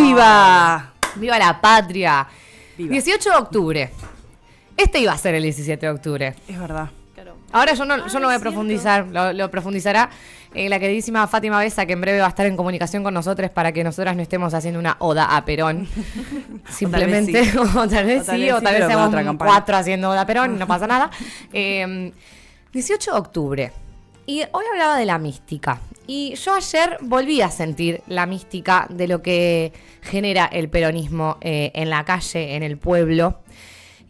¡Viva! ¡Viva la patria! Viva. 18 de octubre. Este iba a ser el 17 de octubre. Es verdad. Ahora yo no voy a profundizar, lo profundizará la queridísima Fátima Besa, que en breve va a estar en comunicación con nosotros para que nosotras no estemos haciendo una oda a Perón. Simplemente, o tal vez sí, o tal vez seamos 4 haciendo oda a Perón, no pasa nada. 18 de octubre. Y hoy hablaba de la mística. Y yo ayer volví a sentir la mística de lo que genera el peronismo en la calle, en el pueblo.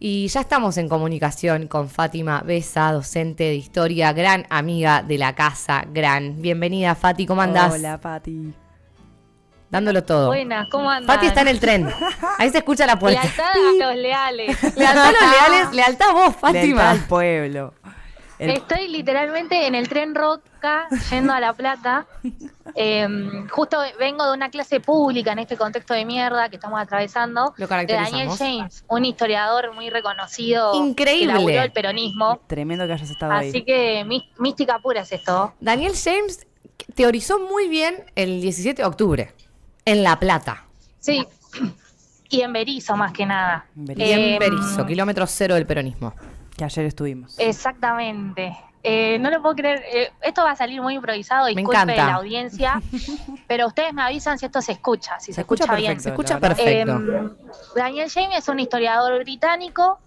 Y ya estamos en comunicación con Fátima Besa, docente de historia, gran amiga de la casa, gran. Bienvenida, Fati, ¿cómo andás? Hola, Pati. Dándolo todo. Buenas, ¿cómo andan? Fati está en el tren. Ahí se escucha la puerta. Lealtad a los leales. Lealtad a los leales, lealtad a vos, Fátima. Lealtad al pueblo. Estoy literalmente en el tren Roca, yendo a La Plata. Justo vengo de una clase pública en este contexto de mierda que estamos atravesando. Lo De caracterizamos. Daniel James, un historiador muy reconocido. Increíble. Que laburó el peronismo. Tremendo que hayas estado ahí. Así que mística pura es esto. Daniel James teorizó muy bien el 17 de octubre, en La Plata. Sí, y en Berisso más que nada. Y en Berisso, kilómetro cero del peronismo. Que ayer estuvimos. Exactamente. No lo puedo creer. Esto va a salir muy improvisado, Me disculpe encanta. la audiencia, pero ustedes me avisan si esto se escucha, si se escucha bien. Se escucha la verdad. perfecto. Daniel James es un historiador británico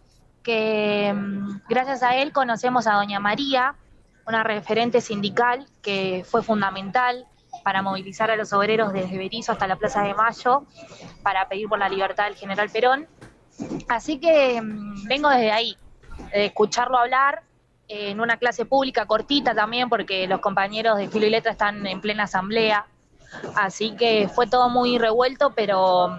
que gracias a él conocemos a Doña María, una referente sindical que fue fundamental para movilizar a los obreros desde Berisso hasta la Plaza de Mayo para pedir por la libertad del general Perón. Así que vengo desde ahí, de escucharlo hablar en una clase pública cortita también, porque los compañeros de Filo y Letra están en plena asamblea. Así que fue todo muy revuelto, pero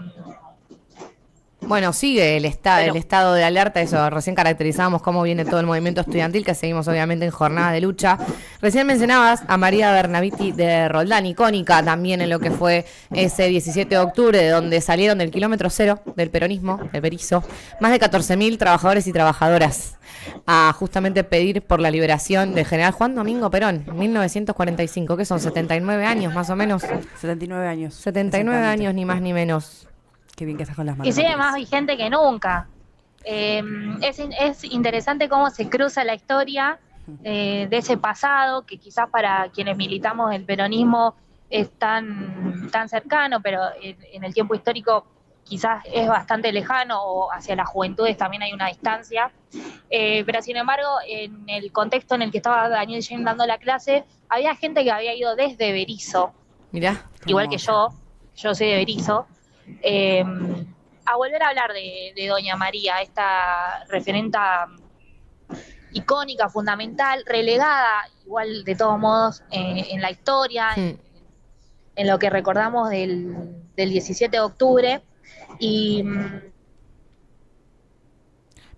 Bueno, sigue el estado de alerta, eso, recién caracterizábamos cómo viene todo el movimiento estudiantil, que seguimos obviamente en jornada de lucha. Recién mencionabas a María Bernaviti de Roldán, icónica también en lo que fue ese 17 de octubre, de donde salieron del kilómetro cero del peronismo, del Berisso, más de 14.000 trabajadores y trabajadoras a justamente pedir por la liberación del general Juan Domingo Perón, 1945, que son 79 años más o menos. 79 años. 79 años, ni más ni menos. Qué bien que estás con las y manos. sigue más vigente que nunca. Es interesante cómo se cruza la historia de ese pasado, que quizás para quienes militamos el peronismo es tan cercano, pero en el tiempo histórico quizás es bastante lejano, o hacia las juventudes también hay una distancia. Pero sin embargo, en el contexto en el que estaba Daniel James dando la clase, había gente que había ido desde Berisso, Mirá. igual que yo soy de Berisso, a volver a hablar de Doña María, esta referenta icónica, fundamental, relegada igual de todos modos en la historia, en lo que recordamos del 17 de octubre. Y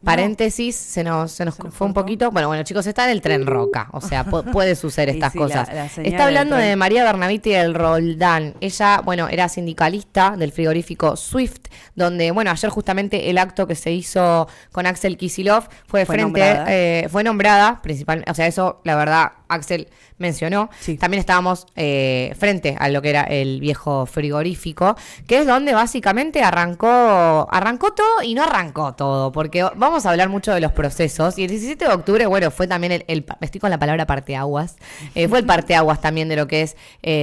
paréntesis, se nos fue un poquito. Bueno, chicos, está en el tren Roca. O sea, puede suceder estas sí, cosas. la señal Está hablando del de tren. María Bernaviti del Roldán. Ella, bueno, era sindicalista del frigorífico Swift, donde, bueno, ayer justamente el acto que se hizo con Axel Kicillof fue nombrada principalmente. O sea, eso, la verdad, Axel mencionó. Sí. También estábamos frente a lo que era el viejo frigorífico, que es donde básicamente arrancó todo y no arrancó todo, porque vamos a hablar mucho de los procesos. Y el 17 de octubre, bueno, fue también estoy con la palabra parteaguas, fue el parteaguas también de lo que es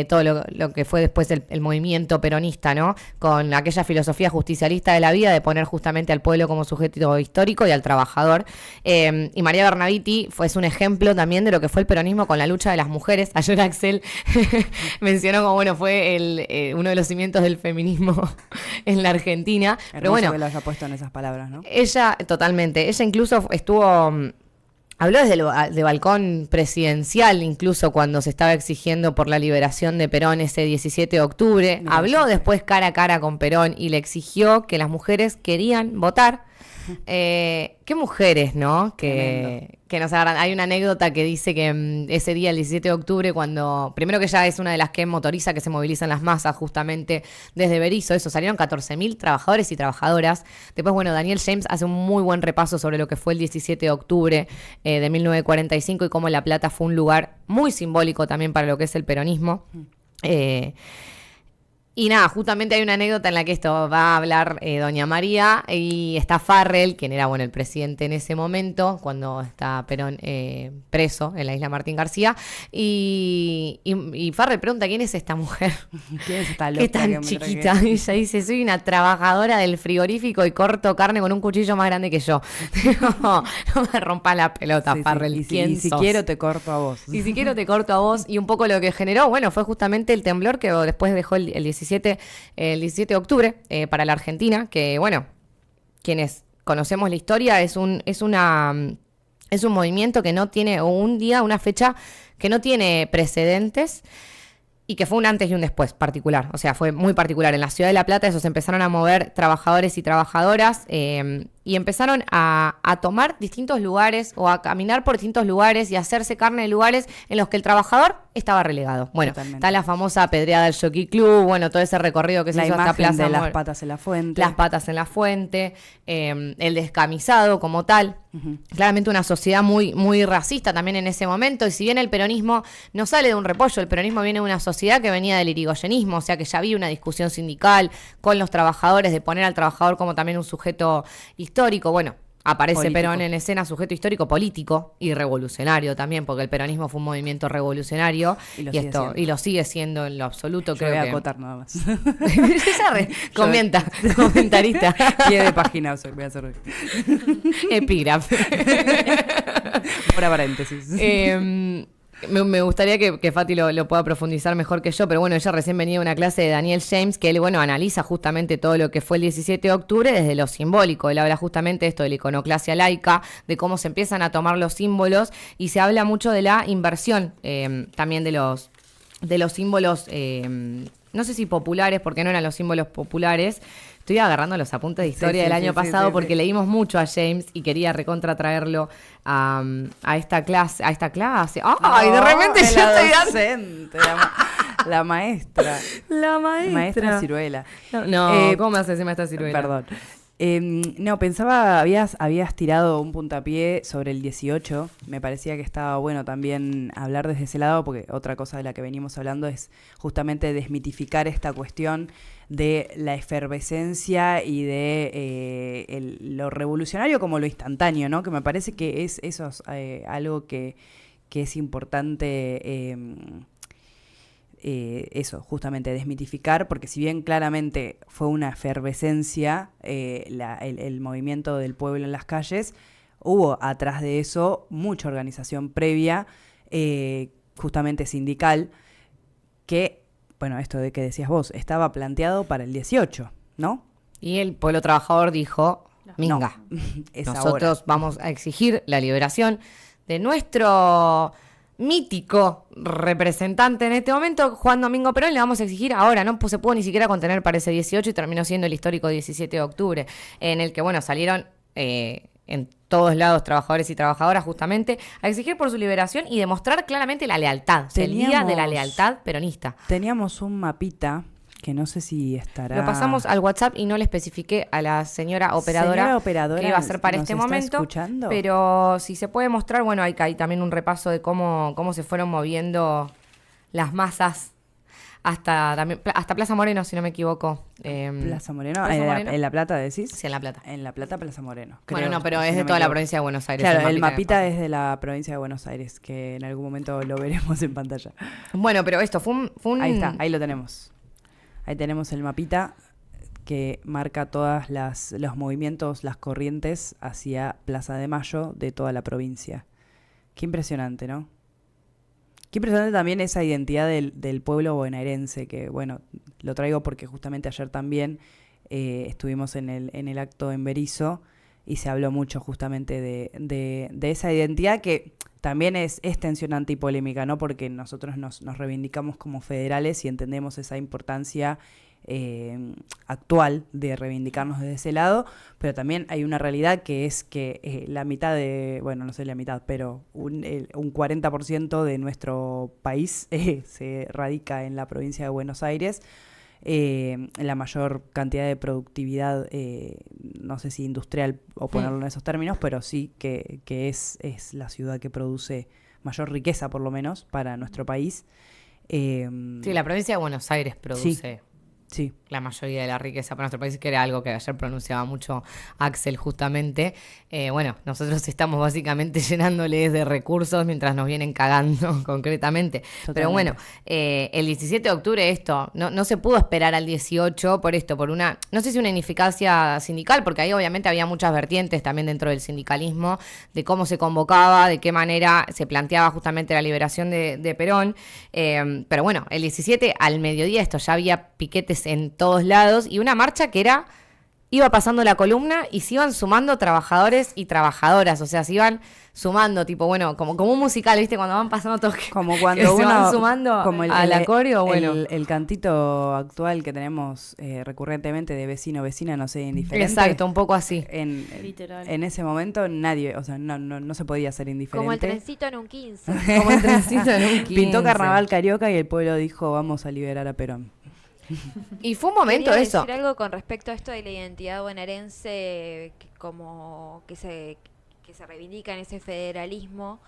todo lo que fue después el movimiento peronista, ¿no? Con aquella filosofía justicialista de la vida, de poner justamente al pueblo como sujeto histórico y al trabajador. Y María Bernaviti es un ejemplo también de lo que fue el peronismo con la lucha de las mujeres. Ayer Axel mencionó como, bueno, fue uno de los cimientos del feminismo en la Argentina. Hermoso Pero bueno, que lo haya puesto en esas palabras, ¿no? ella, totalmente, ella incluso habló desde el balcón presidencial, incluso cuando se estaba exigiendo por la liberación de Perón ese 17 de octubre. Mira, Habló sí. después cara a cara con Perón y le exigió que las mujeres querían votar. Qué mujeres, ¿no? Que nos agarran. Hay una anécdota que dice que ese día, el 17 de octubre, cuando primero que ella es una de las que motoriza que se movilizan las masas justamente desde Berisso, eso, salieron 14.000 trabajadores y trabajadoras. Después, bueno, Daniel James hace un muy buen repaso sobre lo que fue el 17 de octubre de 1945 y cómo La Plata fue un lugar muy simbólico también para lo que es el peronismo. Y nada, justamente hay una anécdota en la que esto va a hablar doña María y está Farrell, quien era el presidente en ese momento, cuando está Perón preso en la isla Martín García, y Farrell pregunta quién es esta mujer, ¿Quién es esta loca qué tan que me chiquita. traje? Y ella dice, soy una trabajadora del frigorífico y corto carne con un cuchillo más grande que yo. No, no me rompas la pelota, Sí, Farrell, Y ¿quién si sos? quiero te corto a vos. Y si quiero te corto a vos. Y un poco lo que generó, fue justamente el temblor que después dejó el 17 de octubre para la Argentina, que quienes conocemos la historia, es un movimiento que no tiene, o un día, una fecha que no tiene precedentes y que fue un antes y un después particular. O sea, fue muy particular. En la ciudad de La Plata se empezaron a mover trabajadores y trabajadoras y empezaron a tomar distintos lugares o a caminar por distintos lugares y a hacerse carne de lugares en los que el trabajador estaba relegado. Totalmente. Está la famosa pedreada del Jockey Club, todo ese recorrido que se La hizo hasta imagen Plaza de las Mor- patas en la fuente. las patas en la fuente, el descamisado como tal. Ujú. Claramente una sociedad muy, muy racista también en ese momento. Y si bien el peronismo no sale de un repollo, el peronismo viene de una sociedad que venía del irigoyenismo, o sea que ya había una discusión sindical con los trabajadores de poner al trabajador como también un sujeto histórico. Aparece Político. Perón en escena, sujeto histórico, político y revolucionario también, porque el peronismo fue un movimiento revolucionario Y lo sigue siendo. y lo sigue siendo en lo absoluto. Yo Creo voy a que acotar nada más. comentarista. Pie de página voy a hacer. Epígrafe. Por paréntesis. Me gustaría que Fati lo pueda profundizar mejor que yo, pero ella recién venía de una clase de Daniel James, que él, analiza justamente todo lo que fue el 17 de octubre desde lo simbólico. Él habla justamente de esto de la iconoclasia laica, de cómo se empiezan a tomar los símbolos, y se habla mucho de la inversión también de los símbolos, no sé si populares, porque no eran los símbolos populares. Estoy agarrando los apuntes de historia del año pasado porque leímos mucho a James y quería recontra traerlo a esta clase. ¡Ay! De repente yo la estoy dando... docente, la maestra. La maestra. Maestra Ciruela. No, ¿cómo me haces encima esta ciruela? Perdón. No, pensaba, habías tirado un puntapié sobre el 18. Me parecía que estaba bueno también hablar desde ese lado, porque otra cosa de la que venimos hablando es justamente desmitificar esta cuestión de la efervescencia y de lo revolucionario como lo instantáneo, ¿no? Que me parece que eso es algo que es importante... eso, justamente desmitificar, porque si bien claramente fue una efervescencia el movimiento del pueblo en las calles, hubo atrás de eso mucha organización previa, justamente sindical, que, esto de que decías vos, estaba planteado para el 18, ¿no? Y el pueblo trabajador dijo, minga, No, es nosotros ahora. vamos a exigir la liberación de nuestro... mítico representante en este momento, Juan Domingo Perón, le vamos a exigir ahora. No se pudo ni siquiera contener para ese 18 y terminó siendo el histórico 17 de octubre, en el que, salieron en todos lados trabajadores y trabajadoras justamente a exigir por su liberación y demostrar claramente la lealtad. El día de la lealtad peronista. Teníamos un mapita que no sé si estará... Lo pasamos al WhatsApp y no le especifiqué a la señora operadora, que iba a ser para este momento. ¿Escuchando? Pero si se puede mostrar, hay también un repaso de cómo se fueron moviendo las masas hasta Plaza Moreno, si no me equivoco. Plaza Moreno, Plaza Moreno. ¿En La Plata decís? Sí, en La Plata. En La Plata, Plaza Moreno. Pero si es no de me toda la equivoco. provincia de Buenos Aires. Claro, el que mapita me es de la provincia de Buenos Aires, que en algún momento lo veremos en pantalla. pasó. Pero esto fue un... Ahí está, ahí lo tenemos. Ahí tenemos el mapita que marca todas los movimientos, las corrientes hacia Plaza de Mayo de toda la provincia. Qué impresionante, ¿no? Qué impresionante también esa identidad del pueblo bonaerense, que lo traigo porque justamente ayer también estuvimos en el acto en Berisso y se habló mucho justamente de esa identidad que también es tensionante y polémica, ¿no? Porque nosotros nos reivindicamos como federales y entendemos esa importancia actual de reivindicarnos desde ese lado, pero también hay una realidad que es que la mitad no sé la mitad, pero un 40% de nuestro país se radica en la provincia de Buenos Aires. La mayor cantidad de productividad, no sé si industrial o ponerlo en esos términos, pero sí que es la ciudad que produce mayor riqueza, por lo menos, para nuestro país. Sí, la provincia de Buenos Aires produce... Sí. la mayoría de la riqueza para nuestro país, que era algo que ayer pronunciaba mucho Axel justamente. Bueno, nosotros estamos básicamente llenándoles de recursos mientras nos vienen cagando concretamente. Totalmente. Pero bueno, el 17 de octubre esto, no se pudo esperar al 18 por esto, por una, no sé si una ineficacia sindical, porque ahí obviamente había muchas vertientes también dentro del sindicalismo, de cómo se convocaba, de qué manera se planteaba justamente la liberación de Perón. Pero bueno, el 17 al mediodía esto ya había piquetes en todos lados y una marcha que iba pasando la columna y se iban sumando trabajadores y trabajadoras, o sea, se iban sumando, tipo, bueno, como un musical, ¿viste? Cuando van pasando todos Como que cuando se uno van sumando a la coreo, bueno. El cantito actual que tenemos recurrentemente de vecino, vecina, no sé, indiferente. Exacto, un poco así. Literal. En ese momento nadie, o sea, no se podía ser indiferente. Como el trencito en un 15. Como el trencito en un 15. Pintó Carnaval Carioca y el pueblo dijo, vamos a liberar a Perón. Y fue un momento Quería eso. decir algo con respecto a esto de la identidad bonaerense, como que se reivindica en ese federalismo,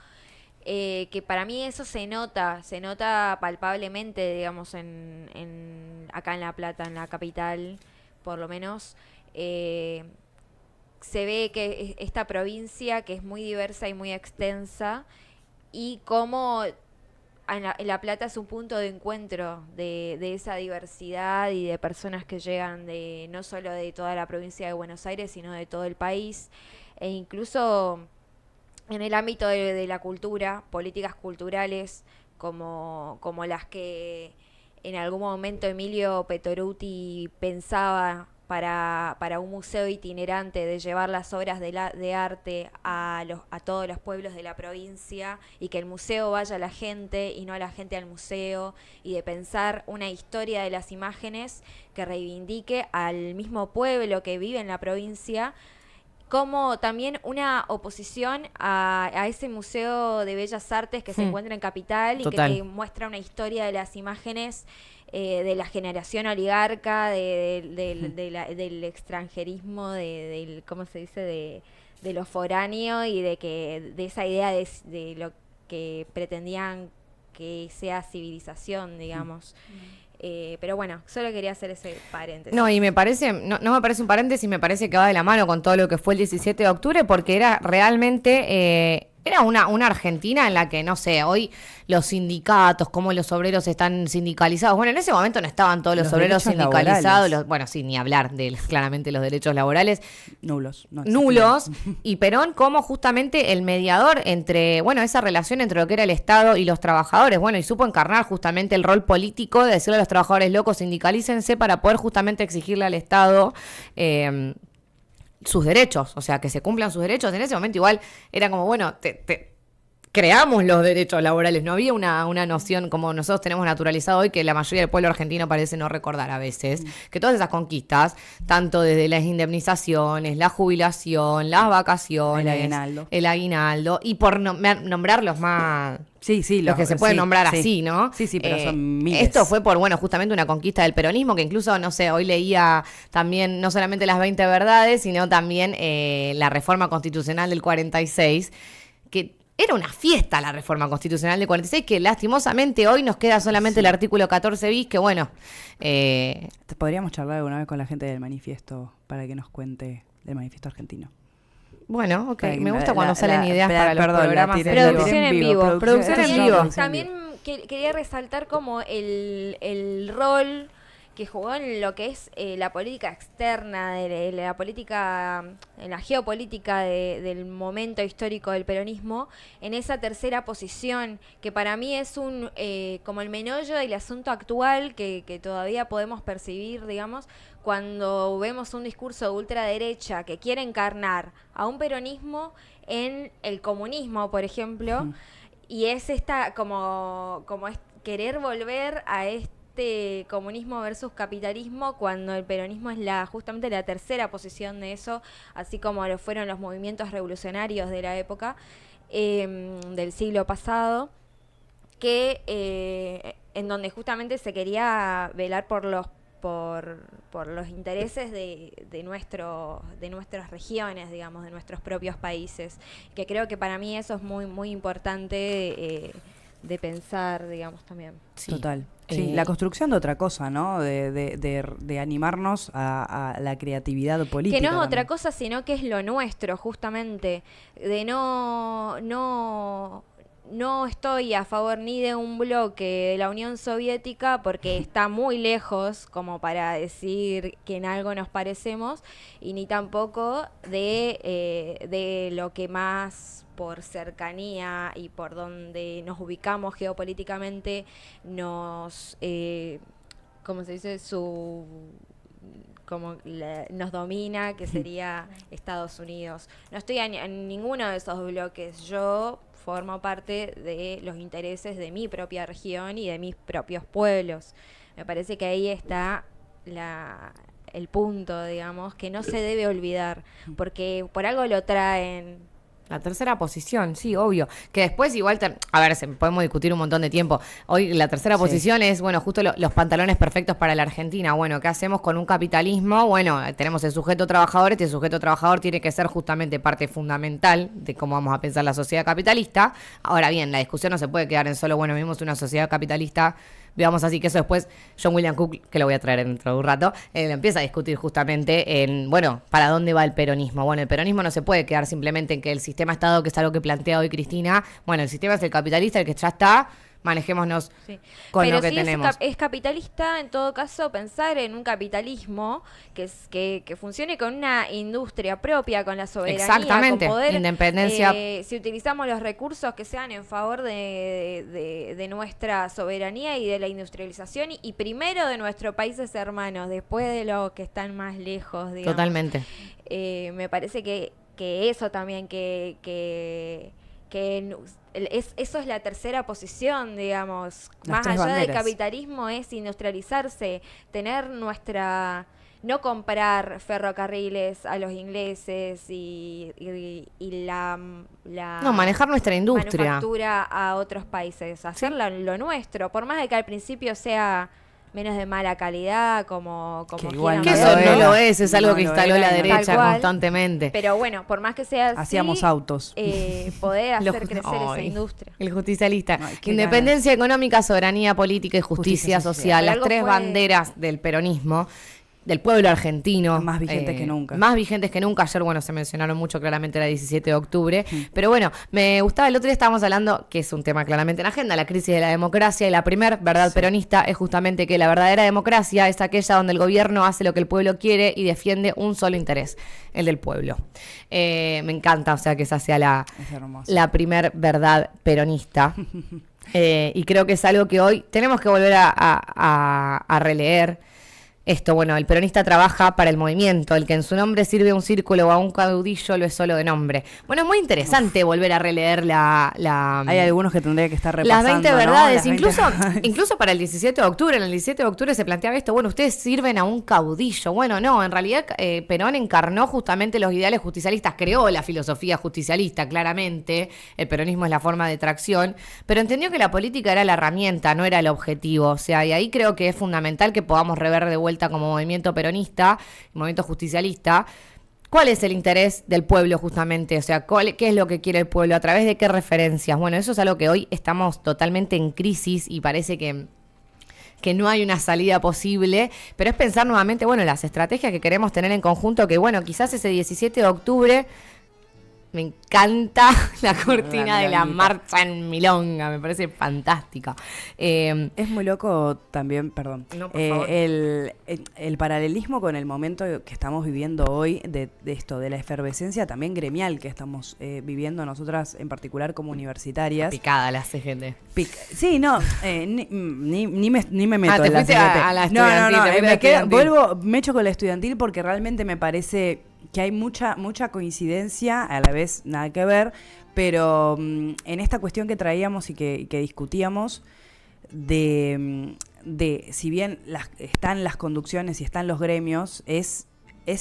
que para mí eso se nota palpablemente, digamos, acá en La Plata, en la capital, por lo menos. Se ve que esta provincia, que es muy diversa y muy extensa, y cómo en la Plata es un punto de encuentro de esa diversidad y de personas que llegan no solo de toda la provincia de Buenos Aires, sino de todo el país, e incluso en el ámbito de la cultura, políticas culturales como las que en algún momento Emilio Petoruti pensaba para un museo itinerante, de llevar las obras de arte a todos los pueblos de la provincia, y que el museo vaya a la gente y no a la gente al museo, y de pensar una historia de las imágenes que reivindique al mismo pueblo que vive en la provincia, como también una oposición a ese Museo de Bellas Artes que se encuentra en Capital y Total. que te muestra una historia de las imágenes de la generación oligarca, del extranjerismo, del ¿cómo se dice? De lo foráneo, y de esa idea de lo que pretendían que sea civilización, digamos. Pero bueno, solo quería hacer ese paréntesis. No, y me parece, no me parece un paréntesis, me parece que va de la mano con todo lo que fue el 17 de octubre, porque era realmente, era una Argentina en la que, no sé, hoy los sindicatos, cómo los obreros están sindicalizados. Bueno, en ese momento no estaban todos los obreros derechos sindicalizados, laborales. bueno, sí, ni hablar de claramente los derechos laborales. Nulos. Nulos, y Perón como justamente el mediador entre, bueno, esa relación entre lo que era el Estado y los trabajadores, bueno, y supo encarnar justamente el rol político de decirle a los trabajadores locos, sindicalícense, para poder justamente exigirle al Estado sus derechos, o sea, que se cumplan sus derechos. En ese momento igual era como, bueno, creamos los derechos laborales, no había una noción como nosotros tenemos naturalizado hoy, que la mayoría del pueblo argentino parece no recordar a veces, que todas esas conquistas, tanto desde las indemnizaciones, la jubilación, las vacaciones, el aguinaldo, y por nombrar los más... Sí, los que se pueden nombrar sí. así, ¿no? Sí, pero son miles. Esto fue por, bueno, justamente una conquista del peronismo, que incluso, no sé, hoy leía también no solamente las 20 verdades, sino también la reforma constitucional del 46, que era una fiesta la reforma constitucional del 46, que lastimosamente hoy nos queda solamente el artículo 14 bis, que bueno... Podríamos charlar alguna vez con la gente del manifiesto para que nos cuente del manifiesto argentino. Bueno, ok, me gusta cuando salen ideas espera, para los perdón, programas. Producción en vivo. Producción en vivo. También quería resaltar como el rol que jugó en lo que es la política externa, de la política, en la geopolítica del momento histórico del peronismo, en esa tercera posición, que para mí es como el meollo del asunto actual que todavía podemos percibir, digamos, cuando vemos un discurso de ultraderecha que quiere encarnar a un peronismo en el comunismo, por ejemplo, y es como es querer volver a comunismo versus capitalismo, cuando el peronismo es justamente la tercera posición de eso, así como lo fueron los movimientos revolucionarios de la época del siglo pasado, que en donde justamente se quería velar por los intereses de nuestras regiones, digamos, de nuestros propios países, que creo que para mí eso es muy, muy importante de pensar, digamos, también. Sí. Total. Sí, la construcción de otra cosa, ¿no? De animarnos a la creatividad política. Que no es también. otra cosa, sino que es lo nuestro, justamente. De no estoy a favor ni de un bloque de la Unión Soviética porque está muy lejos como para decir que en algo nos parecemos, y ni tampoco de lo que más por cercanía y por donde nos ubicamos geopolíticamente nos, ¿cómo se dice? Nos domina, que sería Estados Unidos. No estoy en ninguno de esos bloques. Yo formo parte de los intereses de mi propia región y de mis propios pueblos. Me parece que ahí está el punto, digamos, que no se debe olvidar, porque por algo lo traen. La tercera posición, sí, obvio. Que después igual, a ver, podemos discutir un montón de tiempo. Hoy la tercera posición es, bueno, justo los pantalones perfectos para la Argentina. Bueno, ¿qué hacemos con un capitalismo? Bueno, tenemos el sujeto trabajador. Este sujeto trabajador tiene que ser justamente parte fundamental de cómo vamos a pensar la sociedad capitalista. Ahora bien, la discusión no se puede quedar en solo, bueno, vivimos una sociedad capitalista. Veamos así que eso después John William Cook, que lo voy a traer dentro de un rato, empieza a discutir justamente en, bueno, ¿para dónde va el peronismo? Bueno, el peronismo no se puede quedar simplemente en que el sistema Estado, que es algo que plantea hoy Cristina, bueno, el sistema es el capitalista, el que ya está, manejémonos con Pero lo que sí tenemos. es capitalista, en todo caso, pensar en un capitalismo que funcione con una industria propia, con la soberanía, Exactamente, con poder, independencia. Si utilizamos los recursos que sean en favor de nuestra soberanía y de la industrialización, y primero de nuestros países hermanos, después de los que están más lejos, digamos. Totalmente. Me parece que eso también, eso es la tercera posición, digamos. Las Más tres allá del banderas. capitalismo es industrializarse, tener no comprar ferrocarriles a los ingleses y la No, manejar nuestra industria. manufactura a otros países, hacerlo lo nuestro, por más de que al principio sea menos de mala calidad, como Que quieran igual Que no eso lo verlo. no era. lo es algo No que lo instaló era, la no. derecha Tal cual. constantemente. Pero bueno, por más que sea así, Hacíamos autos. poder Los- hacer crecer esa Ay, industria. El justicialista. Ay, qué Independencia económica, soberanía política y justicia Justicia social. social. Por Las algo tres fue- banderas del peronismo, del pueblo argentino. Más vigentes que nunca. Más vigentes que nunca. Ayer, bueno, se mencionaron mucho, claramente era 17 de octubre. Pero bueno, me gustaba, el otro día estábamos hablando, que es un tema claramente en agenda, la crisis de la democracia. Y la primer verdad peronista es justamente que la verdadera democracia es aquella donde el gobierno hace lo que el pueblo quiere y defiende un solo interés, el del pueblo. Me encanta, o sea, que esa sea Es hermoso. la primer verdad peronista. Y creo que es algo que hoy tenemos que volver a releer. Esto, bueno, el peronista trabaja para el movimiento, el que en su nombre sirve a un círculo o a un caudillo lo es solo de nombre. Bueno, es muy interesante volver a releer Hay algunos que tendría que estar repasando, las 20 ¿no? verdades, Las 20 incluso para el 17 de octubre. En el 17 de octubre se planteaba esto, bueno, ustedes sirven a un caudillo. Bueno, no, en realidad Perón encarnó justamente los ideales justicialistas, creó la filosofía justicialista, claramente, el peronismo es la forma de tracción, pero entendió que la política era la herramienta, no era el objetivo. O sea, y ahí creo que es fundamental que podamos rever de vuelta como movimiento peronista, movimiento justicialista, ¿cuál es el interés del pueblo justamente? O sea, ¿qué es lo que quiere el pueblo? ¿A través de qué referencias? Bueno, eso es algo que hoy estamos totalmente en crisis y parece que no hay una salida posible, pero es pensar nuevamente, bueno, las estrategias que queremos tener en conjunto, que bueno, quizás ese 17 de octubre, me encanta la cortina de la milonguita. marcha en Milonga, me parece fantástica. Es muy loco también, perdón, No, por favor. el paralelismo con el momento que estamos viviendo hoy de esto, de la efervescencia también gremial que estamos viviendo nosotras en particular como universitarias. Picada la CGT. Sí, no, ni me meto te en la fuiste CGT. a la No, no, estudiantil, no, te fuiste a la estudiantil. me echo con la estudiantil porque realmente me parece que hay mucha coincidencia, a la vez nada que ver, pero en esta cuestión que traíamos y que discutíamos de si bien están las conducciones y están los gremios, es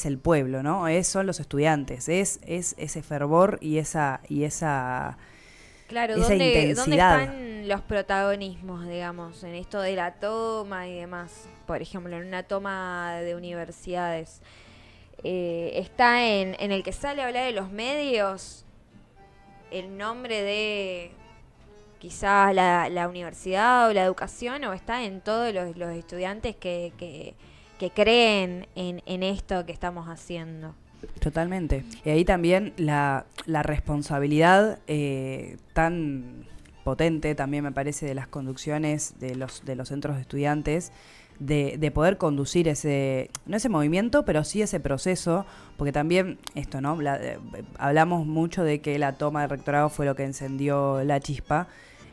el pueblo, ¿no? Son los estudiantes, es ese fervor y esa Claro, esa ¿dónde intensidad. están los protagonismos, digamos, en esto de la toma y demás? Por ejemplo, en una toma de universidades. Está en el que sale a hablar de los medios el nombre de quizás la universidad o la educación, o está en todos los estudiantes que creen en esto que estamos haciendo. Totalmente. Y ahí también la responsabilidad tan potente también me parece de las conducciones de los centros de estudiantes, de poder conducir no ese movimiento, pero sí ese proceso, porque también esto, ¿no? Hablamos mucho de que la toma de rectorado fue lo que encendió la chispa,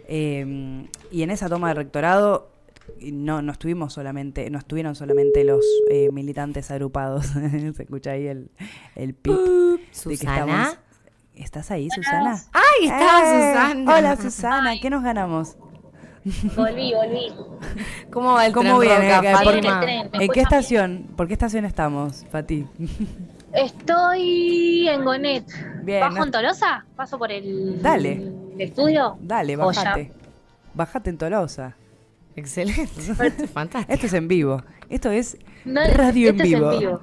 y en esa toma de rectorado no estuvieron solamente los militantes agrupados. Se escucha ahí el pip. Susana. ¿Estás ahí, Susana? ¡Ay, estaba Susana! Hola, Susana, ¿qué nos ganamos? Volví. ¿Cómo va el ¿Cómo tren viene? Roca, Fátima? ¿Me ¿En qué escuchan estación? ¿Por qué estación estamos, Fati? Estoy en Gonet. Bien. ¿Bajo en Tolosa? ¿Paso por el estudio? Dale, O ya. bajate. Bajate en Tolosa. Excelente. Fantástico. Esto es en vivo. Esto es No, radio en esto es vivo.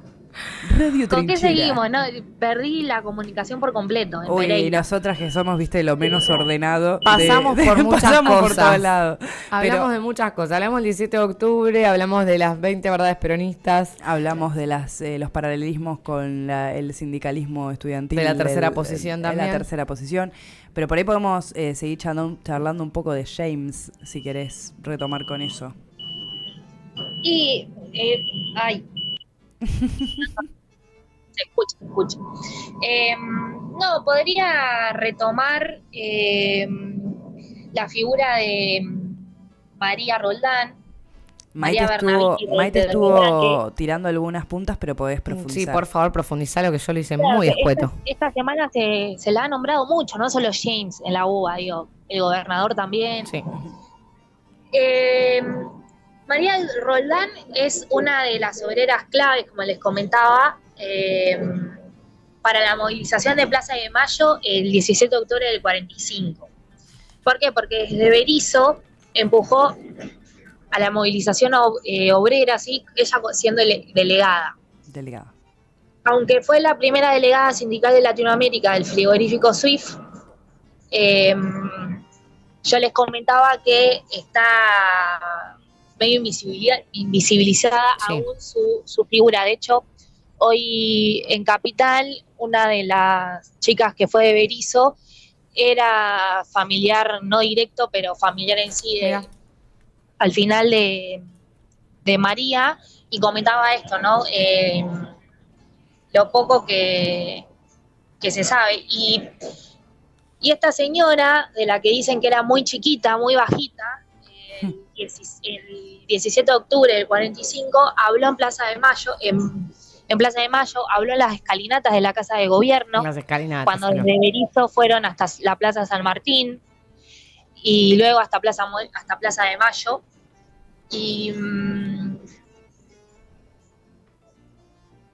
Radio ¿Con qué Trinchera. seguimos? No, perdí la comunicación por completo. En Uy, y Pereira. nosotras que somos, viste, lo menos ordenado. Pasamos por muchas pasamos por cosas. todos lados. Hablamos Pero de muchas cosas. Hablamos del 17 de octubre, hablamos de las 20 verdades peronistas. hablamos de los paralelismos con el sindicalismo estudiantil. De la tercera posición de también. la tercera posición. Pero por ahí podemos seguir charlando un poco de James, si querés retomar con eso. Y, se escucha. No, podría retomar la figura de María Roldán. Maite María estuvo, Bernabé, Maite de estuvo tirando algunas puntas, pero podés profundizar. Sí, por favor, profundizá lo que yo lo hice Claro, muy que escueto. esta semana se la ha nombrado mucho, no solo James en la UBA, digo, el gobernador también. Sí. María Roldán es una de las obreras claves, como les comentaba, para la movilización de Plaza de Mayo el 17 de octubre del 45. ¿Por qué? Porque desde Berisso empujó a la movilización obrera, ¿sí? Ella siendo delegada. Delegada. Aunque fue la primera delegada sindical de Latinoamérica del frigorífico Swift, yo les comentaba que está medio invisibilizada Sí. aún su figura. De hecho, hoy en Capital, una de las chicas que fue de Berisso era familiar, no directo, pero familiar en sí, Mira. al final de María, y comentaba esto, ¿no? Lo poco que se sabe. Y esta señora, de la que dicen que era muy chiquita, muy bajita, el 17 de octubre del 45, habló en Plaza de Mayo, en Plaza de Mayo, habló en las escalinatas de la Casa de Gobierno, Las escalinatas. cuando ¿no? desde Berisso fueron hasta la Plaza San Martín y luego hasta Plaza de Mayo. Y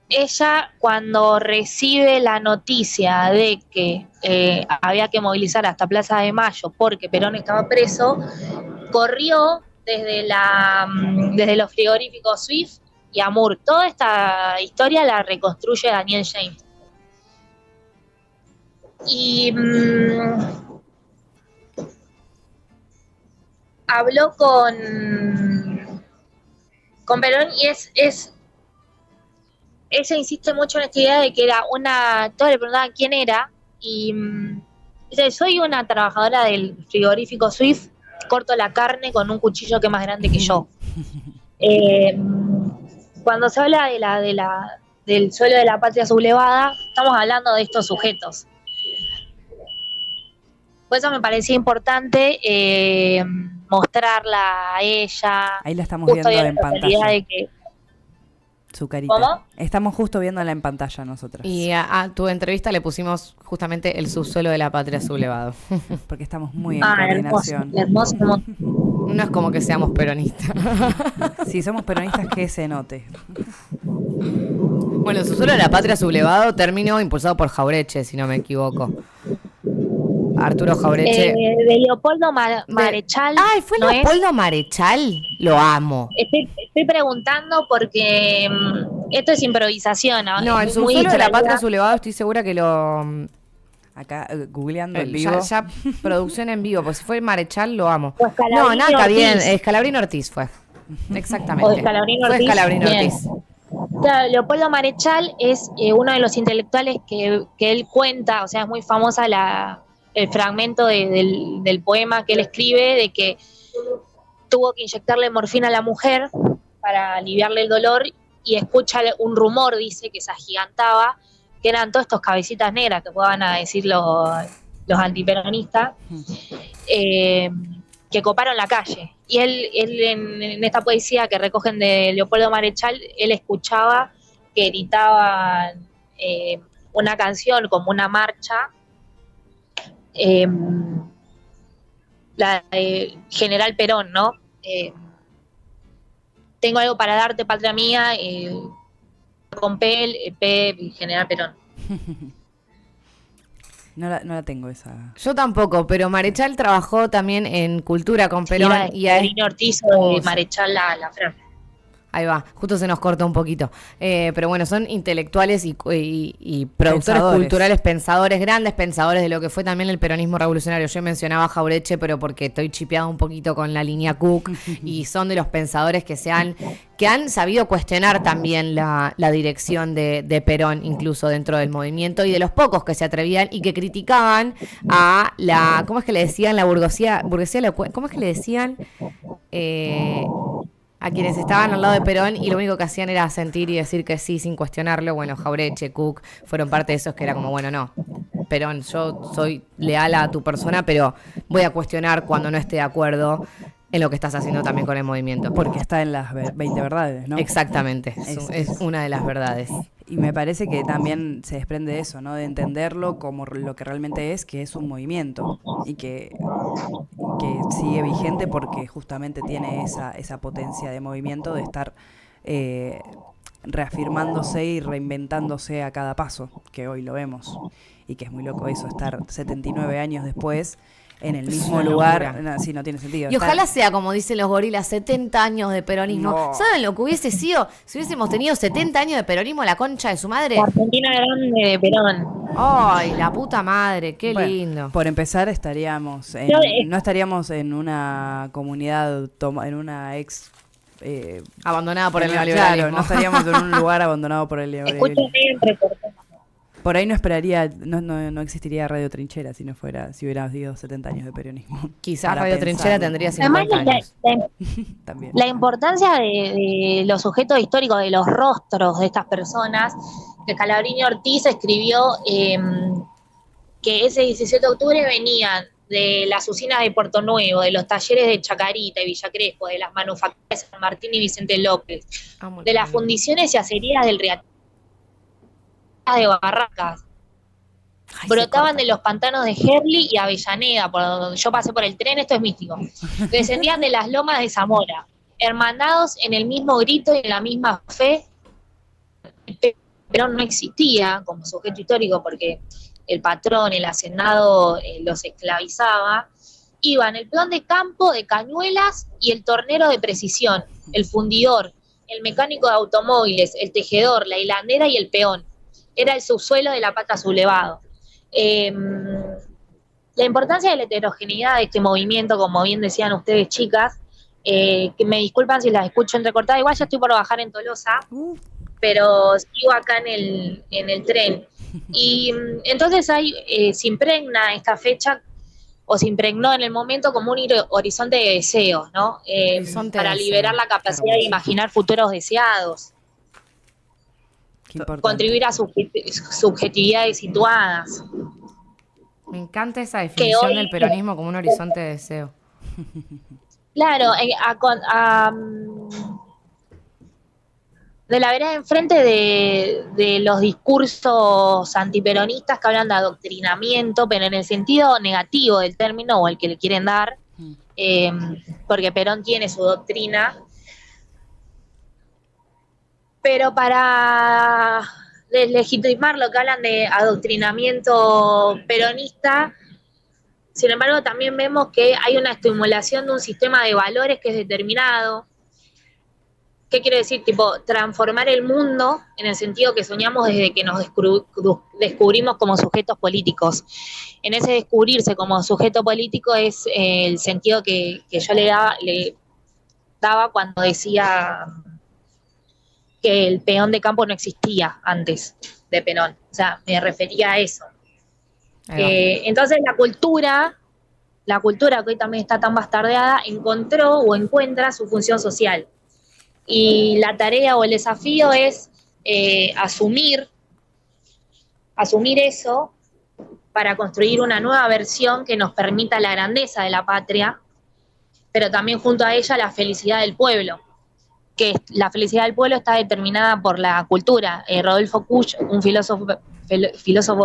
ella, cuando recibe la noticia de que había que movilizar hasta Plaza de Mayo porque Perón estaba preso, corrió desde los frigoríficos Swift y Amur. Toda esta historia la reconstruye Daniel James. Y habló con Perón y ella insiste mucho en esta idea de que era todos le preguntaban quién era, y dice: soy una trabajadora del frigorífico Swift, corto la carne con un cuchillo que es más grande que yo. Cuando se habla del suelo de la patria sublevada, estamos hablando de estos sujetos. Por eso me parecía importante mostrarla a ella. Ahí la estamos Justo viendo había en la casualidad pantalla. de que, Su carita. ¿Cómo? Estamos justo viéndola en pantalla nosotras. Y a tu entrevista le pusimos justamente el subsuelo de la patria sublevado. Porque estamos muy en hermoso, coordinación. hermoso. No es como que seamos peronistas. Si somos peronistas, que se note. Bueno, el subsuelo de la patria sublevado terminó impulsado por Jaureche, si no me equivoco. Arturo Jaureche. De Leopoldo Marechal. Ay, ¿fue ¿no es? Leopoldo Marechal? Lo amo. Estoy preguntando porque esto es improvisación, ¿no? No, el Es muy subsuelo de la distraída. patria sublevado estoy segura que lo Acá, googleando en Ya, vivo. ya producción en vivo, pues si fue Marechal lo amo. O Scalabrini No, nada, está bien. Ortiz. Scalabrini Ortiz fue. Exactamente. O de Scalabrini Fue Ortiz. Scalabrini Bien. Ortiz. Claro, Leopoldo Marechal es uno de los intelectuales que él cuenta, o sea, es muy famosa el fragmento del poema que él escribe, de que tuvo que inyectarle morfina a la mujer para aliviarle el dolor y escucha un rumor, dice, que se agigantaba, que eran todos estos cabecitas negras que puedan a decir los antiperonistas, que coparon la calle. Y él en esta poesía que recogen de Leopoldo Marechal, él escuchaba que gritaban una canción como una marcha, la de General Perón, ¿no? Tengo algo para darte, patria mía, con P, General Perón. No la tengo esa. Yo tampoco, pero Marechal trabajó también en cultura con Perón Era de y a Scalabrini Ortiz o Oh, de sí. Marechal la frase. Ahí va, justo se nos cortó un poquito. Pero bueno, son intelectuales y productores Pensadores. culturales, pensadores, grandes pensadores de lo que fue también el peronismo revolucionario. Yo mencionaba a Jauretche, pero porque estoy chipeado un poquito con la línea Cook, y son de los pensadores que han sabido cuestionar también la dirección de Perón, incluso dentro del movimiento, y de los pocos que se atrevían y que criticaban a ¿cómo es que le decían? La burguesía, ¿cómo es que le decían? A quienes estaban al lado de Perón y lo único que hacían era sentir y decir que sí sin cuestionarlo. Bueno, Jauretche, Cook fueron parte de esos que era como, bueno, no, Perón, yo soy leal a tu persona, pero voy a cuestionar cuando no esté de acuerdo en lo que estás haciendo también con el movimiento. Porque está en las 20 verdades, ¿no? Exactamente, es una de las verdades. Y me parece que también se desprende de eso, ¿no? De entenderlo como lo que realmente es, que es un movimiento y que sigue vigente porque justamente tiene esa potencia de movimiento de estar reafirmándose y reinventándose a cada paso, que hoy lo vemos. Y que es muy loco eso, estar 79 años después en el Es mismo una lugar. locura. No, sí, no tiene sentido. Y Estar- ojalá sea, como dicen los gorilas, 70 años de peronismo. No. ¿Saben lo que hubiese sido si hubiésemos tenido 70 años de peronismo, la concha de su madre? La Argentina grande de Perón. Ay, la puta madre, qué Bueno, lindo. Por empezar, estaríamos no estaríamos en una comunidad, en una ex... Abandonada por el claro, neoliberalismo. no estaríamos en un lugar abandonado por el neoliberalismo. Escúchame entre cortes. Por ahí no existiría Radio Trinchera si hubiera habido 70 años de peronismo. Quizás Para Radio Trinchera pensarlo. tendría Además, 50 años. También. la importancia de los sujetos históricos, de los rostros de estas personas, que Scalabrini Ortiz escribió que ese 17 de octubre venían de las usinas de Puerto Nuevo, de los talleres de Chacarita y Villa Crespo, de las manufacturas de San Martín y Vicente López, Amo el de las peronismo. fundiciones y acerías del Riachuelo, de Barracas, Ay, brotaban de los pantanos de Herli y Avellaneda, por donde yo pasé por el tren, esto es místico, que descendían de las lomas de Zamora, hermanados en el mismo grito y en la misma fe. Pero no existía como sujeto histórico porque el patrón, el hacendado los esclavizaba. Iban el peón de campo de Cañuelas y el tornero de precisión, el fundidor, el mecánico de automóviles, el tejedor, la hilandera y el peón. Era el subsuelo de la pata sublevado. La importancia de la heterogeneidad de este movimiento, como bien decían ustedes, chicas, que me disculpan si las escucho entrecortadas, igual ya estoy por bajar en Tolosa, pero sigo acá en el tren. Y entonces se impregna esta fecha, o se impregnó en el momento como un horizonte de deseos, ¿no? Horizonte Para de liberar deseos. la capacidad de imaginar futuros deseados, Qué importante. contribuir a subjetividades situadas. Me encanta esa definición hoy- del peronismo como un horizonte de deseo. Claro, de la vereda enfrente de los discursos antiperonistas que hablan de adoctrinamiento, pero en el sentido negativo del término o el que le quieren dar, porque Perón tiene su doctrina, pero para deslegitimar lo que hablan de adoctrinamiento peronista, sin embargo también vemos que hay una estimulación de un sistema de valores que es determinado, ¿qué quiere decir? Tipo, transformar el mundo en el sentido que soñamos desde que nos descubrimos como sujetos políticos. En ese descubrirse como sujeto político es el sentido que yo le daba cuando decía que el peón de campo no existía antes de Perón. O sea, me refería a eso. Entonces la cultura que hoy también está tan bastardeada, encontró o encuentra su función social. Y la tarea o el desafío es asumir eso para construir una nueva versión que nos permita la grandeza de la patria, pero también junto a ella la felicidad del pueblo, que la felicidad del pueblo está determinada por la cultura. Rodolfo Kusch, un filósofo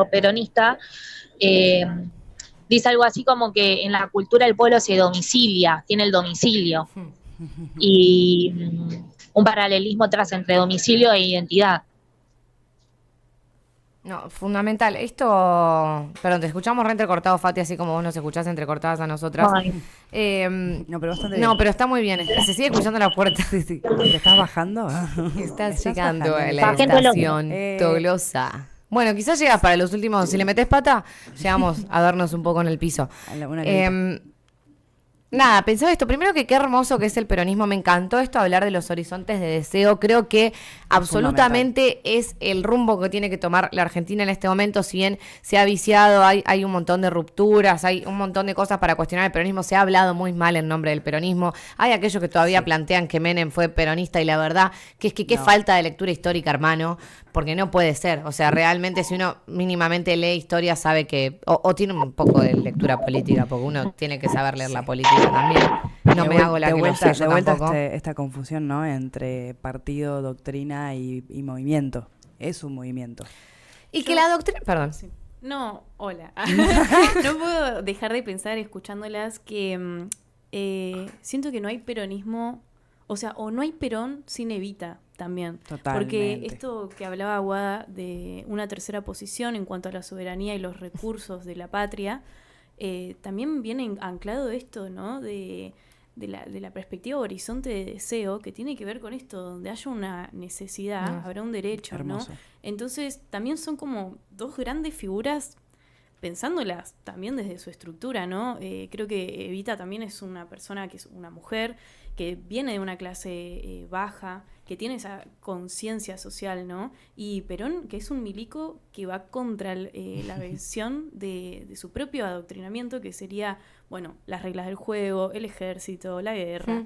peronista, dice algo así como que en la cultura el pueblo se domicilia, tiene el domicilio, y un paralelismo entre domicilio e identidad. No, fundamental. Esto, perdón, te escuchamos re entrecortado, Fati, así como vos nos escuchás entrecortadas a nosotras. No, pero bastante bien. No, pero está muy bien. Se sigue escuchando la puerta. Sí. ¿Te estás bajando? Estás llegando bajando? a la Bajé estación Tolosa. Bueno, quizás llegas para los últimos. Si le metés pata, llegamos a darnos un poco en el piso. Nada, pensaba esto. Primero que qué hermoso que es el peronismo. Me encantó esto, hablar de los horizontes de deseo. Creo que absolutamente es el rumbo que tiene que tomar la Argentina en este momento. Si bien se ha viciado, hay un montón de rupturas, hay un montón de cosas para cuestionar el peronismo. Se ha hablado muy mal en nombre del peronismo. Hay aquellos que todavía plantean que Menem fue peronista y la verdad que es que qué falta de lectura histórica, hermano. Porque no puede ser. O sea, realmente si uno mínimamente lee historia sabe que... O tiene un poco de lectura política, porque uno tiene que saber leer la política también. No me hago la que lo sé yo tampoco. Esta confusión, ¿no? Entre partido, doctrina y movimiento. Es un movimiento. Y que la doctrina... Perdón. Sí. No, hola. No puedo dejar de pensar escuchándolas que siento que no hay peronismo, o sea, o no hay Perón sin Evita también. Totalmente. Porque esto que hablaba Aguada de una tercera posición en cuanto a la soberanía y los recursos de la patria, también viene anclado esto, ¿no? De la perspectiva horizonte de deseo, que tiene que ver con esto, donde haya una necesidad, habrá un derecho, hermoso. ¿no? Entonces también son como dos grandes figuras, pensándolas también desde su estructura, ¿no? Creo que Evita también es una persona que es una mujer, que viene de una clase baja, que tiene esa conciencia social, ¿no? Y Perón, que es un milico que va contra la visión de su propio adoctrinamiento, que sería, bueno, las reglas del juego, el ejército, la guerra,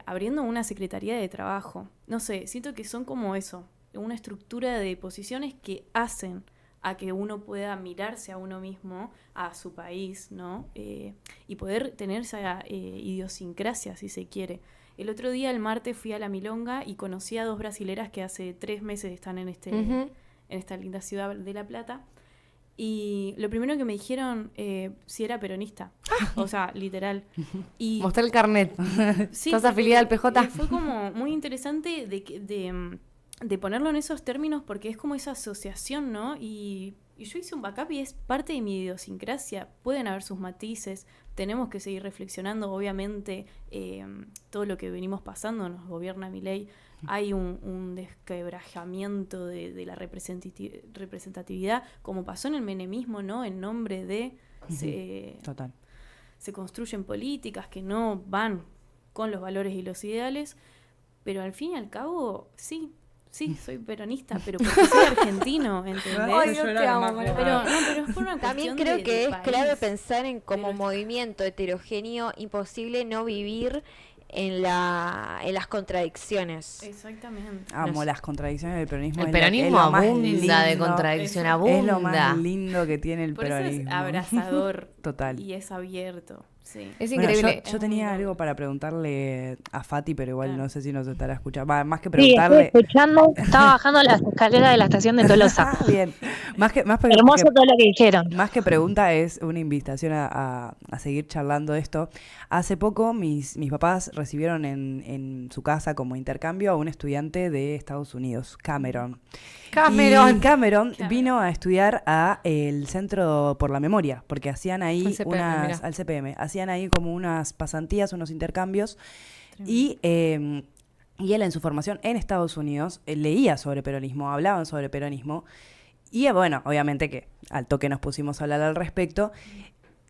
abriendo una secretaría de trabajo. No sé, siento que son como eso, una estructura de posiciones que hacen a que uno pueda mirarse a uno mismo, a su país, ¿no? Y poder tener esa idiosincrasia, si se quiere. El otro día, el martes, fui a La Milonga y conocí a 2 brasileras que hace 3 meses están en esta linda ciudad de La Plata. Y lo primero que me dijeron, si era peronista. O sea, literal. Y mostré el carnet. sí, ¿Estás afiliada al PJ? Fue como muy interesante de ponerlo en esos términos, porque es como esa asociación, ¿no? Y yo hice un backup y es parte de mi idiosincrasia. Pueden haber sus matices, tenemos que seguir reflexionando. Obviamente, todo lo que venimos pasando nos gobierna Milei. Hay un desquebrajamiento de la representatividad, como pasó en el menemismo, ¿no? En nombre de... Total. Se construyen políticas que no van con los valores y los ideales, pero al fin y al cabo, sí, soy peronista, pero porque soy argentino, ¿entendés? Ay, yo te amo, pero es por una También cuestión creo de que es país. clave pensar en como Pero- movimiento heterogéneo imposible no vivir en las contradicciones. Exactamente. Amo las contradicciones del peronismo. El Es lo- peronismo es lo más abunda de lindo. contradicción, Eso Es lo abunda. más lindo que tiene el Por eso es peronismo. abrazador. Total. Y es abierto. Sí. Es Bueno, increíble. yo tenía algo para preguntarle a Fati, pero igual Claro. no sé si nos estará escuchando. Va, más que Sí, preguntarle... estoy escuchando, estaba bajando las escaleras de la estación de Tolosa. Ah, bien. Hermoso todo lo que dijeron. Más que pregunta es una invitación a seguir charlando de esto. Hace poco mis papás recibieron en su casa como intercambio a un estudiante de Estados Unidos, Cameron. Y Cameron vino a estudiar a el Centro por la Memoria, porque hacían ahí Al CPM, mirá. al CPM, hacían ahí como unas pasantías, unos intercambios. Tremendo. Y y él en su formación en Estados Unidos leía sobre peronismo, hablaban sobre peronismo, y bueno, obviamente que al toque nos pusimos a hablar al respecto,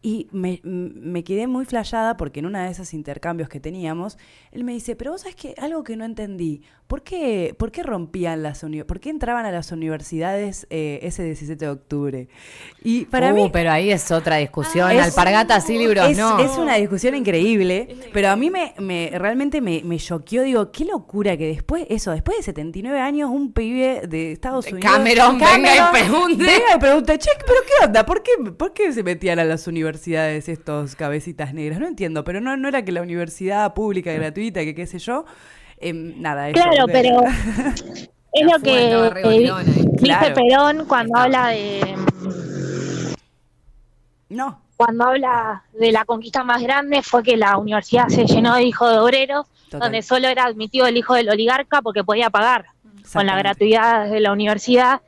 y me quedé muy flayada porque en una de esos intercambios que teníamos, él me dice, pero vos sabés que algo que no entendí, ¿por qué rompían por qué entraban a las universidades ese 17 de octubre? Y para mí... pero ahí es otra discusión, alpargatas y libros, no. Es una discusión increíble, pero a mí realmente me choqueó, digo, qué locura que después de 79 años, un pibe de Estados Unidos... Cameron venga y pregunte, che, pero ¿qué onda? ¿Por qué se metían a las universidades estos cabecitas negras? No entiendo, pero no era que la universidad pública, gratuita, que qué sé yo, nada. Claro, pero es lo que dice Perón cuando habla de... No. Cuando habla de la conquista más grande fue que la universidad se llenó de hijos de obreros, donde solo era admitido el hijo del oligarca porque podía pagar con la gratuidad de la universidad.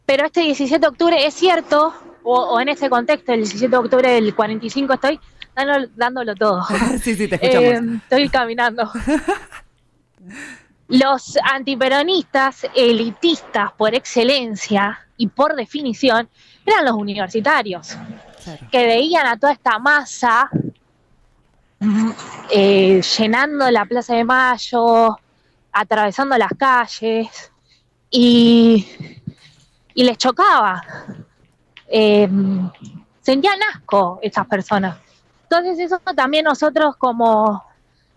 Pero este 17 de octubre es cierto, o en ese contexto, el 17 de octubre del 45 estoy dándolo todo. Sí, te escuchamos. Estoy caminando. Los antiperonistas, elitistas por excelencia y por definición, eran los universitarios, que veían a toda esta masa llenando la Plaza de Mayo, atravesando las calles, y les chocaba. Sentían asco estas personas. Entonces eso también nosotros como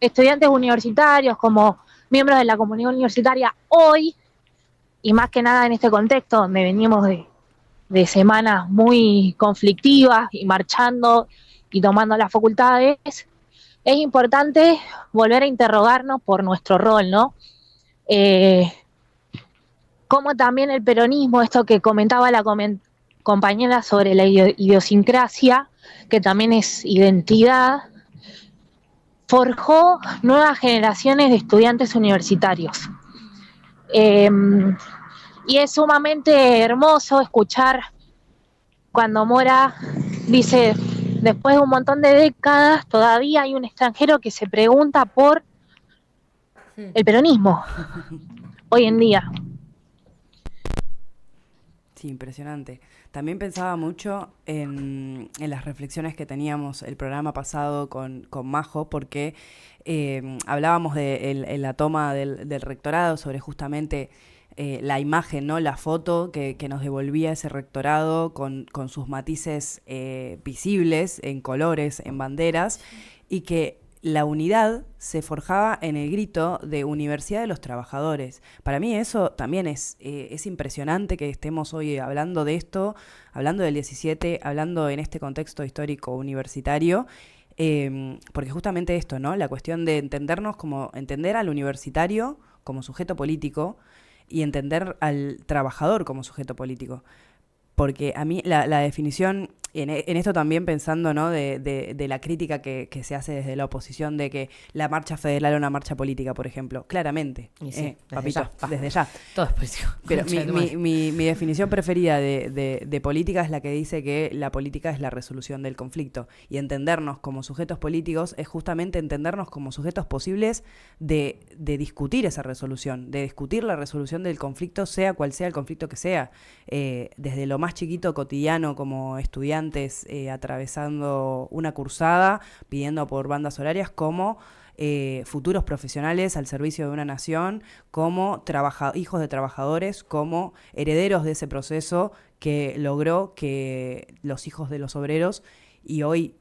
estudiantes universitarios, como miembros de la comunidad universitaria hoy, y más que nada en este contexto donde venimos de semanas muy conflictivas y marchando y tomando las facultades, es importante volver a interrogarnos por nuestro rol, ¿no? Como también el peronismo, esto que comentaba la compañera sobre la idiosincrasia, que también es identidad, forjó nuevas generaciones de estudiantes universitarios. Y es sumamente hermoso escuchar cuando Mora dice, después de un montón de décadas, todavía hay un extranjero que se pregunta por el peronismo, hoy en día. Sí, impresionante. También pensaba mucho en las reflexiones que teníamos el programa pasado con Majo, porque hablábamos de la toma del rectorado, sobre justamente la imagen, ¿no? La foto que nos devolvía ese rectorado con sus matices visibles, en colores, en banderas, y que la unidad se forjaba en el grito de Universidad de los Trabajadores. Para mí eso también es impresionante que estemos hoy hablando de esto, hablando del 17, hablando en este contexto histórico universitario, porque justamente esto, ¿no? La cuestión de entender al universitario como sujeto político y entender al trabajador como sujeto político. Porque a mí la definición, en esto también pensando, ¿no? de la crítica que se hace desde la oposición de que la marcha federal era una marcha política, por ejemplo. Claramente, sí, papito, desde ya. Todo es político. Pero mi definición preferida de política es la que dice que la política es la resolución del conflicto. Y entendernos como sujetos políticos es justamente entendernos como sujetos posibles de discutir esa resolución, de discutir la resolución del conflicto, sea cual sea el conflicto que sea. Desde lo más chiquito, cotidiano, como estudiantes atravesando una cursada, pidiendo por bandas horarias, como futuros profesionales al servicio de una nación, como hijos de trabajadores, como herederos de ese proceso que logró que los hijos de los obreros y hoy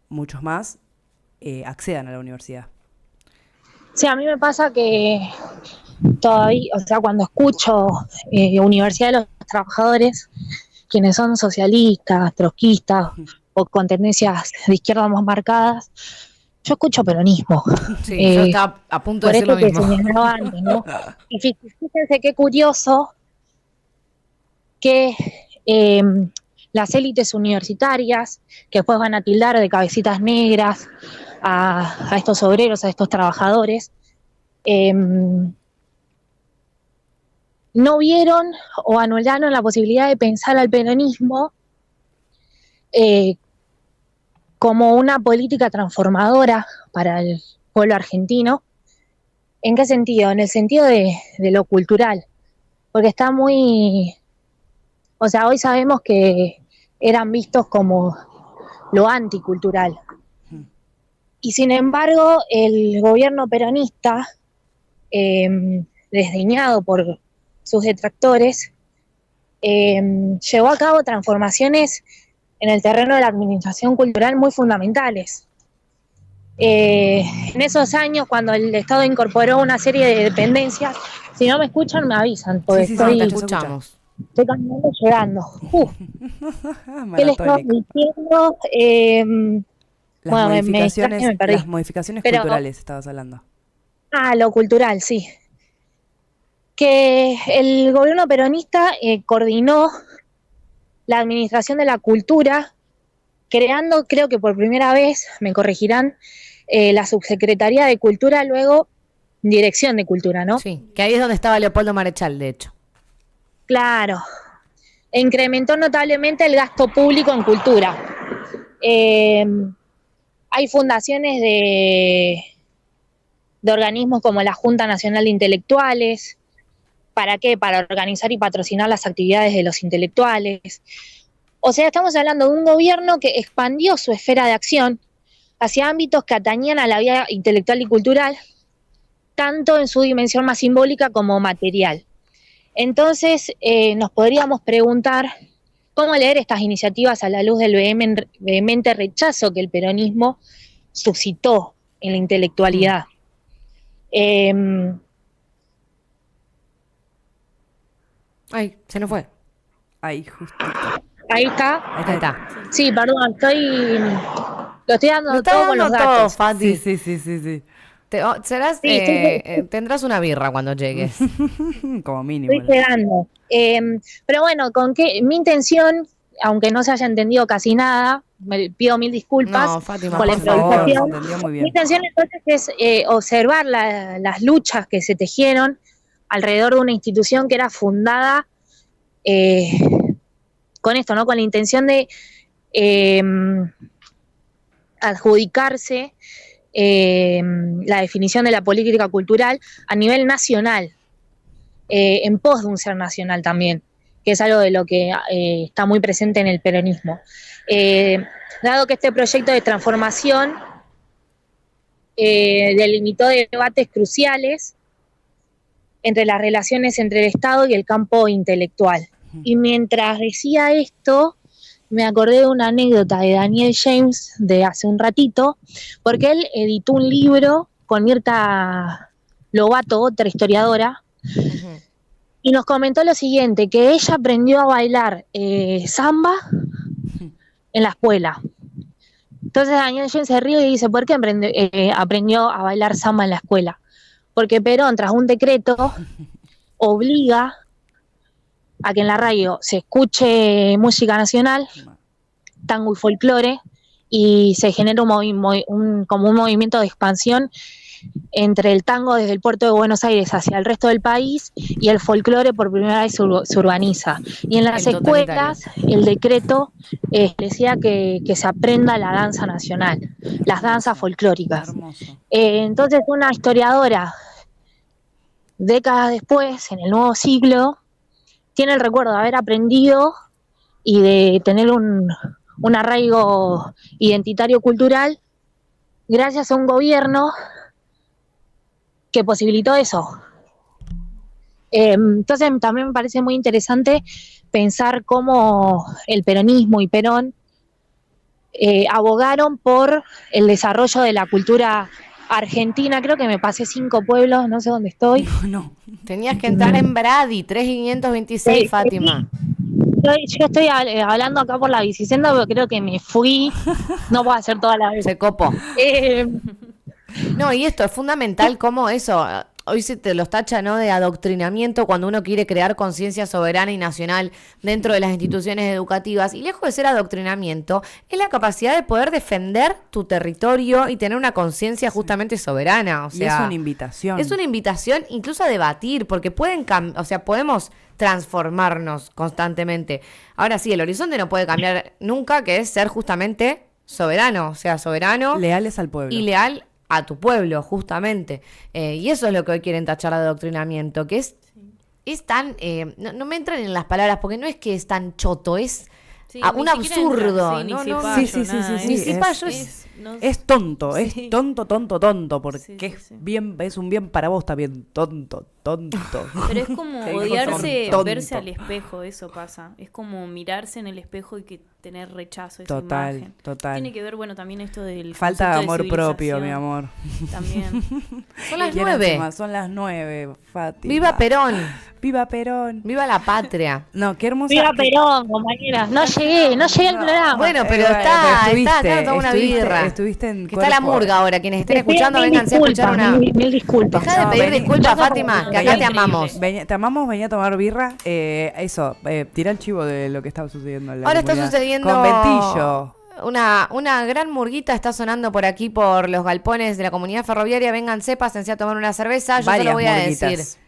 muchos más accedan a la universidad. Sí, a mí me pasa que todavía, o sea, cuando escucho Universidad de los Trabajadores, quienes son socialistas, trotskistas o con tendencias de izquierda más marcadas, yo escucho peronismo. Sí, yo estaba a punto de decir lo mismo. Por esto que señalaba antes, ¿no? Y fíjense qué curioso que las élites universitarias, que después van a tildar de cabecitas negras a estos obreros, a estos trabajadores, no vieron o anularon la posibilidad de pensar al peronismo como una política transformadora para el pueblo argentino, ¿En qué sentido? En el sentido de lo cultural, porque está muy, o sea, hoy sabemos que eran vistos como lo anticultural. Y sin embargo, el gobierno peronista, desdeñado por sus detractores, llevó a cabo transformaciones en el terreno de la administración cultural muy fundamentales. En esos años, cuando el Estado incorporó una serie de dependencias, si no me escuchan, me avisan, porque Sí, No, te estoy escuchamos. caminando llorando. ¿Qué le estaba Maratónico. diciendo? Las Bueno, me distraje, modificaciones, me perdí. las modificaciones Pero, culturales estabas hablando. lo cultural, sí. Que el gobierno peronista coordinó la administración de la cultura, creando, creo que por primera vez, me corregirán, la Subsecretaría de Cultura, luego Dirección de Cultura, ¿no? Sí, que ahí es donde estaba Leopoldo Marechal, de hecho. Claro. E incrementó notablemente el gasto público en cultura. Hay fundaciones de organismos como la Junta Nacional de Intelectuales. ¿Para qué? Para organizar y patrocinar las actividades de los intelectuales. O sea, estamos hablando de un gobierno que expandió su esfera de acción hacia ámbitos que atañían a la vida intelectual y cultural, tanto en su dimensión más simbólica como material. Entonces, nos podríamos preguntar cómo leer estas iniciativas a la luz del vehemente rechazo que el peronismo suscitó en la intelectualidad. Ay, se nos fue. Ahí, justo. Ahí está. Ahí está. Sí, perdón, lo estoy dando Lo está todo con dando los todo, datos. Fati. Sí. Tendrás una birra cuando llegues. Como mínimo. Estoy llegando. Pero bueno, mi intención, aunque no se haya entendido casi nada, me pido mil disculpas No, Fátima, por la por favor. improvisación. Se entendió muy Mi bien. intención entonces es observar las luchas que se tejieron alrededor de una institución que era fundada con esto, ¿no? Con la intención de adjudicarse la definición de la política cultural a nivel nacional, en pos de un ser nacional también, que es algo de lo que está muy presente en el peronismo. Dado que este proyecto de transformación delimitó debates cruciales entre las relaciones entre el Estado y el campo intelectual. Y mientras decía esto, me acordé de una anécdota de Daniel James de hace un ratito, porque él editó un libro con Mirta Lobato, otra historiadora, y nos comentó lo siguiente, que ella aprendió a bailar samba en la escuela. Entonces Daniel James se ríe y dice, ¿por qué aprendió a bailar samba en la escuela? Porque Perón, tras un decreto, obliga a que en la radio se escuche música nacional, tango y folclore, y se genera como un movimiento de expansión entre el tango desde el puerto de Buenos Aires hacia el resto del país y el folclore por primera vez se urbaniza. Y en las escuelas el decreto decía que se aprenda la danza nacional, las danzas folclóricas. Entonces una historiadora, décadas después, en el nuevo siglo, tiene el recuerdo de haber aprendido y de tener un arraigo identitario cultural gracias a un gobierno que posibilitó eso. Entonces también me parece muy interesante pensar cómo el peronismo y Perón abogaron por el desarrollo de la cultura argentina. Creo que me pasé 5 pueblos, no sé dónde estoy. No. Tenías que entrar en Brady, 3526, Fátima. Yo estoy hablando acá por la bicicenda, pero creo que me fui. No puedo hacer toda la vez. Se copó. No, y esto es fundamental como eso, hoy se te los tacha, ¿no?, de adoctrinamiento cuando uno quiere crear conciencia soberana y nacional dentro de las instituciones educativas. Y lejos de ser adoctrinamiento, es la capacidad de poder defender tu territorio y tener una conciencia justamente soberana. O sea, y es una invitación. Es una invitación incluso a debatir, porque podemos transformarnos constantemente. Ahora sí, el horizonte no puede cambiar nunca, que es ser justamente soberano, o sea, soberano. Leales al pueblo. Y leal a tu pueblo, justamente. Y eso es lo que hoy quieren tachar de adoctrinamiento, que es tan... no me entran en las palabras, porque no es que es tan choto, es Sí, un ni siquiera absurdo. entra, No, ni no, cipayo, sí, sí, nada, sí, sí, Ni sí, cipayo no- Es tonto, Sí. es tonto, porque Sí, sí, sí. bien, es un bien para vos también, tonto. Pero es como Qué hijo odiarse, tonto. verse al espejo, eso pasa. Es como mirarse en el espejo y que tener rechazo a esa Total, imagen. total. Tiene que ver, bueno, también esto del Falta de concepto amor propio, mi civilización. amor. También. Son las ¿Quién 9. encima? Son las 9, Fátima. Viva Perón. ¡Viva Perón! Viva la patria. No, qué hermosa. Viva Perón, compañera. No llegué al programa. Bueno, pero está acá toda una birra. Estuviste en Que está la cuerpo. murga ahora. Quienes estén Te pido escuchando, mil vénganse a escuchar disculpas, una... mil disculpas. Deja de No, pedir vení. disculpas, Ya Fátima, que acá Increíble. te amamos. Te amamos, venía a tomar birra. Tira el chivo de lo que estaba sucediendo en la Ahora está comunidad. sucediendo... Conventillo. Una gran murguita está sonando por aquí, por los galpones de la comunidad ferroviaria. Vénganse, pásense a tomar una cerveza. Yo Varias solo voy a murguitas. decir...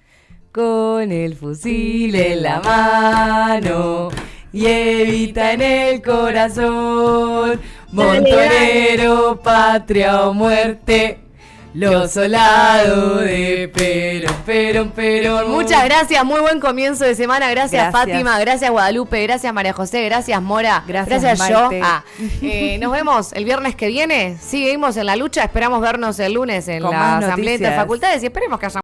Con el fusil en la mano y Evita en el corazón, montonero, patria o muerte, los soldados de Perón. Muchas gracias, muy buen comienzo de semana. Gracias, Gracias. Fátima, gracias Guadalupe, gracias María José, gracias Mora, Gracias, yo. Maite. Nos vemos el viernes que viene. Seguimos en la lucha, esperamos vernos el lunes en Con la más Asamblea noticias. Interfacultades y esperemos que haya